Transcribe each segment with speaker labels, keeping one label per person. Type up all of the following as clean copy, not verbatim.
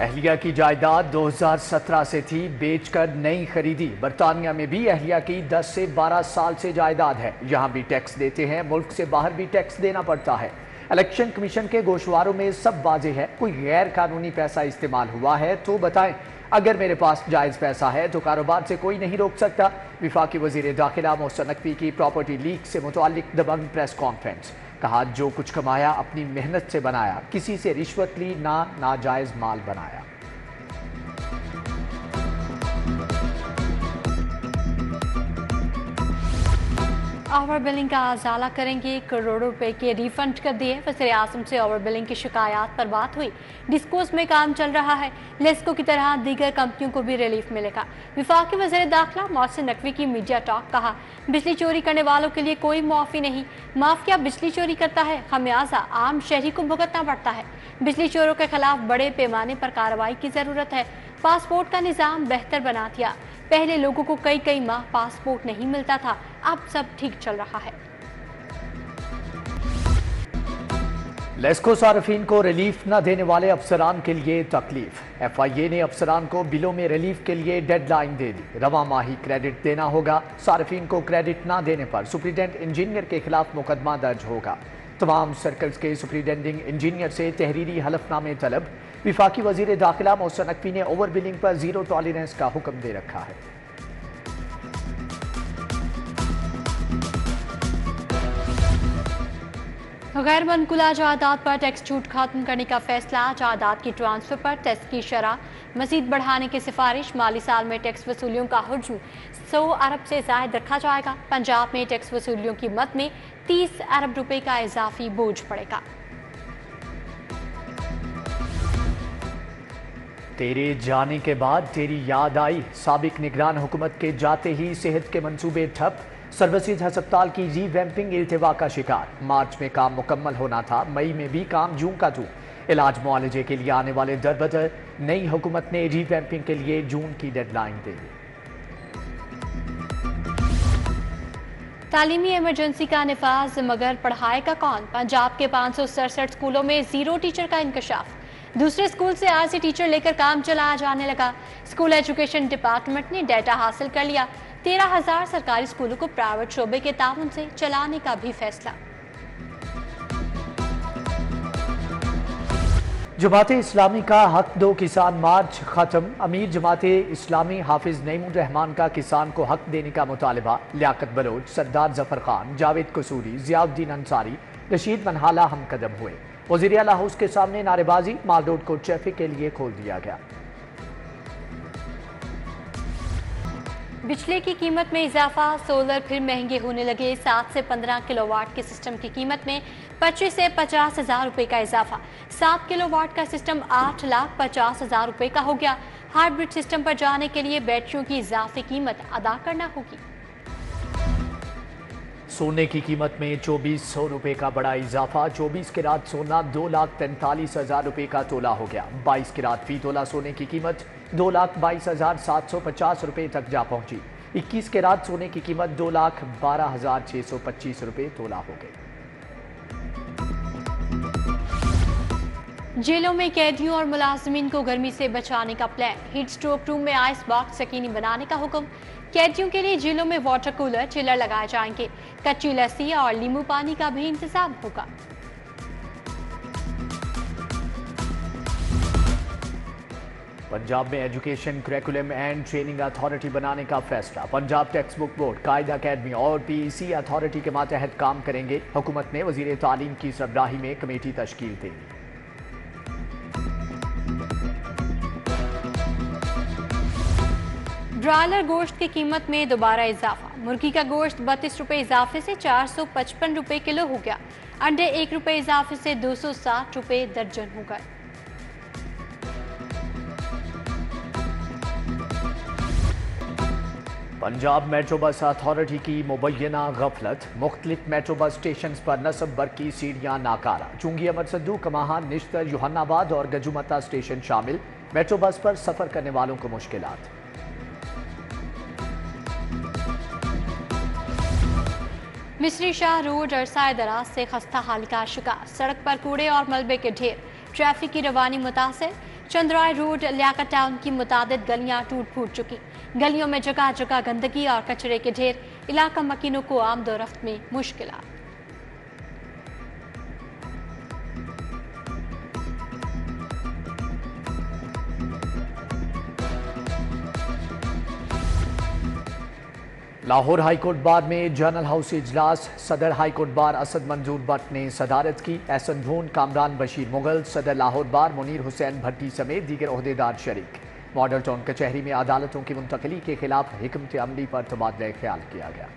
Speaker 1: اہلیہ کی جائیداد 2017 سے تھی، بیچ کر نئی خریدی۔ برطانیہ میں بھی اہلیہ کی 10 سے 12 سال سے جائیداد ہے، یہاں بھی ٹیکس دیتے ہیں، ملک سے باہر بھی ٹیکس دینا پڑتا ہے۔ الیکشن کمیشن کے گوشواروں میں سب واضح ہے، کوئی غیر قانونی پیسہ استعمال ہوا ہے تو بتائیں، اگر میرے پاس جائز پیسہ ہے تو کاروبار سے کوئی نہیں روک سکتا۔ وفاقی وزیر داخلہ محسن نقوی کی پراپرٹی لیک سے متعلق دبنگ پریس کانفرنس، کہا جو کچھ کمایا اپنی محنت سے بنایا، کسی سے رشوت لی نہ ناجائز مال بنایا۔
Speaker 2: اوور بلنگ کا ازالہ کریں گے، کروڑوں روپے کے ری فنڈ کر دیے۔ وزیر اعظم سے اوور بلنگ کی شکایات پر بات ہوئی۔ ڈسکوز میں کام چل رہا ہے، لیسکو کی طرح دیگر کمپنیوں کو بھی ریلیف ملے گا۔ وفاقی وزیر داخلہ محسن نقوی کی میڈیا ٹاک، کہا بجلی چوری کرنے والوں کے لیے کوئی معافی نہیں، مافیا بجلی چوری کرتا ہے، خمیازہ عام شہری کو بھگتنا پڑتا ہے۔ بجلی چوروں کے خلاف بڑے پیمانے پر کارروائی کی ضرورت ہے۔ پاسپورٹ کا نظام بہتر بنا دیا، پہلے لوگوں کو کئی ماہ پاسپورٹ نہیں ملتا تھا، اب سب ٹھیک چل رہا ہے۔
Speaker 1: لیسکو صارفین کو ریلیف نہ دینے والے افسران کے لیے تکلیف۔ ایف آئی اے نے افسران کو بلوں میں ریلیف کے لیے ڈیڈ لائن دے دی، رواں ماہی کریڈٹ دینا ہوگا۔ صارفین کو کریڈٹ نہ دینے پر سپرنٹینڈنٹ انجینئر کے خلاف مقدمہ درج ہوگا۔ تمام سرکلز کے سپرنٹینڈنگ انجینئر سے تحریری حلف نامے طلب۔ وفاقی وزیر داخلہ محسن نقوی نے اوور بلنگ پر زیرو ٹالرنس کا حکم دے رکھا ہے۔
Speaker 2: غیر منقولہ جائیداد پر ٹیکس چھوٹ ختم کرنے کا فیصلہ، جائیداد کی ٹرانسفر پر ٹیکس کی شرح مزید بڑھانے کی سفارش۔ مالی سال میں ٹیکس وصولیوں کا حجم 100 ارب سے زائد رکھا جائے گا۔ پنجاب میں ٹیکس وصولیوں کی مد میں 30 ارب روپے کا اضافی بوجھ پڑے گا۔
Speaker 1: تیرے جانے کے بعد تیری یاد آئی، سابق نگران حکومت کے جاتے ہی صحت کے منصوبے ٹھپ۔ سروسز ہسپتال کی ری ویمپنگ التوا کا شکار، مارچ میں کام مکمل ہونا تھا، مئی میں بھی کام جوں کا توں۔ علاج معالجے کے لیے آنے والے در بدر، نئی حکومت نے ری ویمپنگ کے لیے جون کی ڈیڈ لائن دے دی۔
Speaker 2: تعلیمی ایمرجنسی کا نفاذ مگر پڑھائے گا کون؟ پنجاب کے 567 اسکولوں میں زیرو ٹیچر کا انکشاف، دوسرے اسکول سے آج سے ٹیچر لے کر کام چلایا جانے لگا۔ اسکول ایجوکیشن ڈپارٹمنٹ نے ڈیٹا حاصل کر لیا، 13,000 سرکاری اسکولوں کو پرائیویٹ شعبے کے تعاون سے چلانے کا بھی فیصلہ۔
Speaker 1: جماعت اسلامی کا حق دو کسان مارچ ختم، امیر جماعت اسلامی حافظ نعیم الرحمان کا کسان کو حق دینے کا مطالبہ۔ لیاقت بلوچ، سردار ظفر خان، جاوید قصوری، ضیاء الدین انصاری، رشید منہالہ ہم قدم ہوئے۔ وزیر اعلیٰ ہاؤس کے سامنے نعرے بازی، مال روڈ کو ٹریفک کے لیے کھول دیا گیا۔
Speaker 2: بجلی کی قیمت میں اضافہ، سولر پھر مہنگے ہونے لگے۔ 7 سے 15 کلو واٹ کے سسٹم کی قیمت میں 25 سے 50 ہزار روپے کا اضافہ۔ 7 کلو واٹ کا سسٹم 8,50,000 روپے کا ہو گیا۔ ہائیبرڈ سسٹم پر جانے کے لیے بیٹریوں کی اضافی قیمت ادا کرنا ہوگی۔
Speaker 1: سونے کی قیمت میں 2400 روپے کا بڑا اضافہ، 24 کیرات سونا 2,43,000 روپے کا تولہ ہو گیا۔ 22 کیرات فی تولہ سونے کی قیمت 2,22,750 روپے تک جا پہنچی۔ 21 کیرات سونے کی قیمت 2,12,625 روپے تولہ ہو گئی۔
Speaker 2: جیلوں میں قیدیوں اور ملازمین کو گرمی سے بچانے کا پلان، ہیٹ سٹروک روم میں آئس باکس یقینی بنانے کا حکم۔ قیدیوں کے لیے جیلوں میں واٹر کولر، چلر لگائے جائیں گے، کچی لسی اور لیمو پانی کا بھی انتظام ہوگا۔
Speaker 1: پنجاب میں education curriculum and training authority بنانے کا فیصلہ، پنجاب ٹیکسٹ بک بورڈ، قائد اکیڈمی اور پی ای سی اتھارٹی کے ماتحت کام کریں گے۔ حکومت نے وزیر تعلیم کی سربراہی میں کمیٹی تشکیل دی۔
Speaker 2: برائلر گوشت کی قیمت میں دوبارہ اضافہ، مرغی کا گوشت 32 روپے اضافے سے 455 روپے کلو ہو گیا۔ انڈے 1 روپے اضافے سے 260 روپے درجن ہو گئے۔
Speaker 1: پنجاب میٹرو بس اتھارٹی کی مبینہ غفلت، مختلف میٹرو بس اسٹیشنز پر نصب برقی سیڑھیاں ناکارہ، چونگی امر سدو، کماہاں، نشتر، یوحنا آباد اور گجومتا اسٹیشن شامل۔ میٹرو بس پر سفر کرنے والوں کو مشکلات۔
Speaker 2: مصری شاہ روڈ عرصہ دراز سے خستہ حال کا شکار، سڑک پر کوڑے اور ملبے کے ڈھیر، ٹریفک کی روانی متاثر۔ चंद्राय रोड लियाकत टाउन की मुतादिद गलियां टूट फूट चुकी। गलियों में जगह जगह गंदगी और कचरे के ढेर, इलाका मकीनों को आमदोरफ्त में मुश्किलात।
Speaker 1: लाहौर हाईकोर्ट बार में जनरल हाउस इजलास, सदर हाईकोर्ट बार असद मंजूर भट्ट ने सदारत की। एहसन भून, कामरान बशीर मुगल, सदर लाहौर बार मुनीर हुसैन भट्टी समेत दीगर ओहदेदार शरीक। मॉडल टाउन कचहरी में अदालतों की मुंतकली के खिलाफ हिकमत अमली पर तबादला ख्याल किया गया।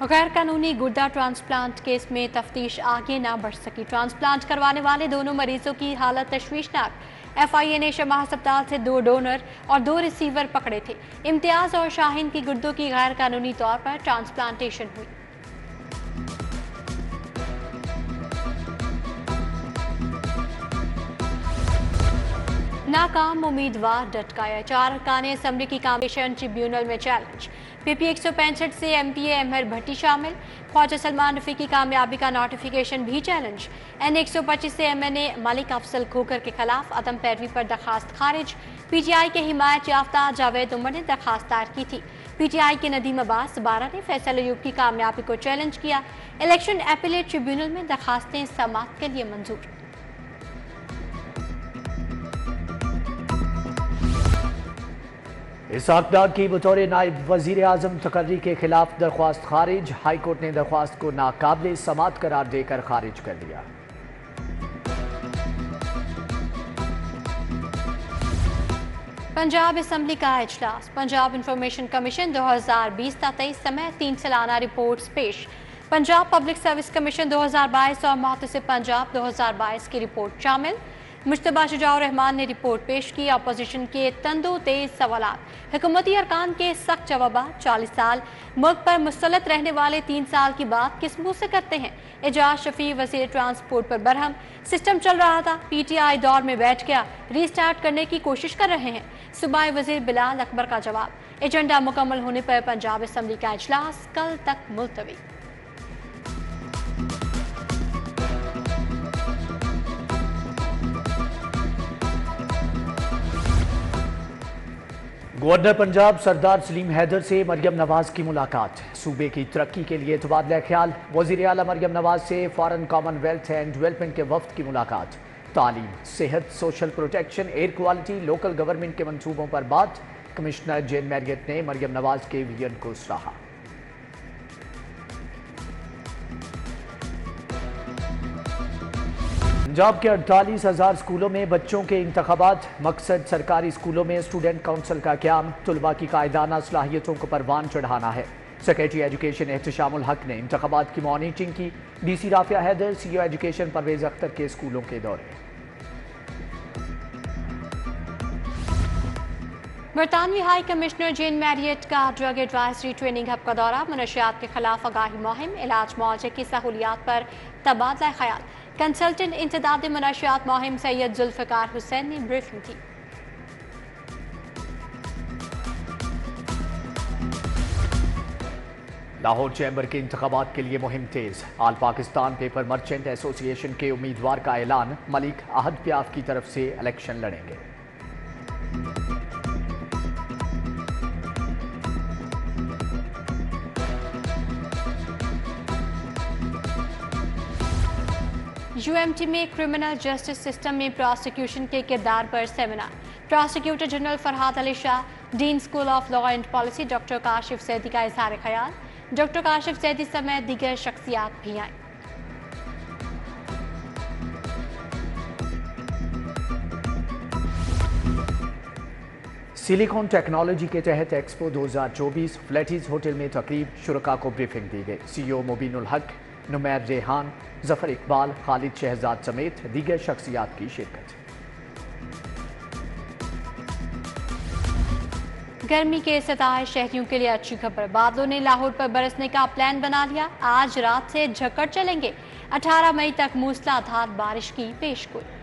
Speaker 2: गैर कानूनी गुर्दा ट्रांसप्लांट केस में तफ्तीश आगे ना बढ़ सकी। ट्रांसप्लांट करवाने वाले दोनों मरीजों की हालत तशवीशनाक। FIA ने शमाह अस्पताल से 2 डोनर और 2 रिसीवर पकड़े थे। इम्तियाज और शाहीन की गुर्दों की गैर कानूनी तौर पर ट्रांसप्लांटेशन हुई। नाकाम उम्मीदवार डटकाया, 4 अरकान असम्बली की कॉम्पिटिशन ट्रिब्यूनल में चैलेंज। PP 165 से MPA अमर भट्टी शामिल। ख्वाजा सलमान रफी की कामयाबी का नोटिफिकेशन भी चैलेंज। N 125 से MNA मलिक अफसल खोकर के खिलाफ अदम पैरवी पर दरखास्त खारिज। PTI के हिमायत याफ्ता जावेद उमर ने दरखास्त दायर की थी। PTI के नदीम अब्बास 12 ने फैसल अयूब की कामयाबी को चैलेंज किया। इलेक्शन एपीलेट ट्रिब्यूनल में दरखास्तें समाअत के लिए मंजूर।
Speaker 1: इसहाक डार की बतौर नायब वजीर आजम तकर्री के खिलाफ दरख्वास्त खारिज। हाई कोर्ट ने दरख्वास्त को नाकाबिल समाअत करार देकर खारिज कर दिया।
Speaker 2: पंजाब असम्बली का इजलास। पंजाब इंफॉर्मेशन कमीशन 2020-23 समय 3 सालाना रिपोर्ट्स पेश। पंजाब पब्लिक सर्विस कमीशन 2022 और मुहतसिब पंजाब 2022 की रिपोर्ट शामिल। मुश्तबा शुजाउर रहमान ने रिपोर्ट पेश की। अपोजिशन के तंदो तेज सवालात, हुकूमती अरकान के सख्त जवाबात। 40 साल मुल्क पर मुसलत रहने वाले 3 साल की बात किस मुंह से करते हैं। एजाज शफी वज़ीर ट्रांसपोर्ट पर बरहम। सिस्टम चल रहा था, PTI दौर में बैठ गया, रीस्टार्ट करने की कोशिश कर रहे हैं। सूबाई वज़ीर बिलाल अकबर का जवाब। एजेंडा मुकम्मल होने पर पंजाब असम्बली का इजलास कल तक मुलतवी।
Speaker 1: गवर्नर पंजाब सरदार सलीम हैदर से मरियम नवाज की मुलाकात। सूबे की तरक्की के लिए तबादला ख्याल। वज़ीर आला मरियम नवाज से फॉरेन कॉमनवेल्थ एंड डेवलपमेंट के वफ्द की मुलाकात। तालीम, सेहत, social protection, air quality, local government के मंसूबों पर बात। कमिश्नर जेन मैरियट ने मरियम नवाज के विजन को सराहा। पंजाब के 48,000 स्कूलों में बच्चों के इंतखाबात। मकसद सरकारी स्कूलों में स्टूडेंट काउंसिल का क़याम। तुलबा की कायदाना सलाहियतों को परवान चढ़ाना है। सेक्रेटरी एजुकेशन एहतशामुल हक ने इंतखाबात की मॉनिटरिंग की। DC Rafia Haider, CEO education Parvez Akhtar के स्कूलों के दौरे।
Speaker 2: बरतानवी हाई कमिश्नर जेन मैरियट का ड्रग एडवाइजरी ट्रेनिंग हब का दौरा। मनशियात के खिलाफ आगाही मुहिम, इलाज मुआवजे की सहूलियात पर तबादला ख्याल। कंसल्टेंट इंतदाद मनशियात मुहिम सैयद जुल्फ़िकार हुसैन ने ब्रीफिंग की।
Speaker 1: लाहौर चैम्बर के इंतखाबात के लिए मुहिम तेज। आल पाकिस्तान पेपर मर्चेंट एसोसिएशन के उम्मीदवार का ऐलान। मलिक अहद प्याफ की तरफ से इलेक्शन लड़ेंगे।
Speaker 2: UMT में क्रिमिनल जस्टिस सिस्टम में प्रोसिक्यूशन के किरदार पर seminar. Prosecutor general Farhad Ali Shah, dean school of law and policy doctor Kashif Zaidi का इजहार ख्याल। डॉक्टर काशिफ जैदी समेत दीगर शख्सियात भी आए।
Speaker 1: सिलिकॉन टेक्नोलॉजी के तहत एक्सपो 2024 फ्लैटीज होटल में तकरीब। शुरका को ब्रीफिंग दी गई। CEO मुबीनुल हक, नुमैर रेहान, जफर इकबाल, खालिद शहजाद समेत दीगर शख्सियात की शिरकत।
Speaker 2: गर्मी के सताए शहरियों के लिए अच्छी खबर। बादलों ने लाहौर पर बरसने का प्लान बना लिया। आज रात से झक्कड़ चलेंगे। 18 मई तक मूसलाधार बारिश की पेशगोई।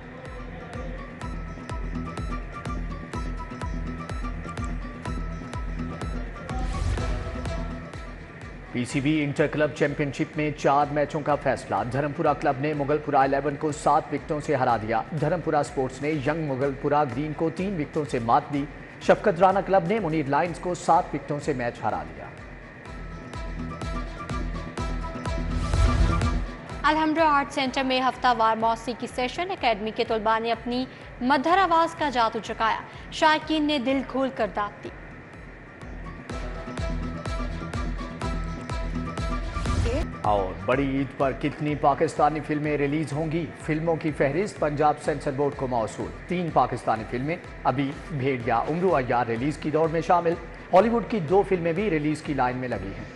Speaker 1: PCB इंटर क्लब चैंपियनशिप में 4 मैचों का फैसला। धर्मपुरा क्लब ने मुगलपुरा 11 को 7 विकेटों से हरा दिया। धर्मपुरा स्पोर्ट्स ने यंग मुगलपुरा ग्रीन को 3 विकेटों से मात दी। शफकत राना क्लब ने मुनीर लायंस को 7 विकेटों से मैच हरा दिया।
Speaker 2: अलहमरा आर्ट सेंटर में हफ्तावार मौसीकी सेशन। एकेडमी के तलबा ने अपनी मधुर आवाज़ का जादू चकाया। शायकीन ने दिल खोल कर दाद दी।
Speaker 1: और बड़ी ईद पर कितनी पाकिस्तानी फिल्में रिलीज होंगी? फिल्मों की फहरिस्त पंजाब सेंसर बोर्ड को मौसूल। 3 पाकिस्तानी फिल्में अभी भेड़िया, उम्र अय्यार रिलीज की दौड़ में शामिल। हॉलीवुड की 2 फिल्में भी रिलीज की लाइन में लगी हैं।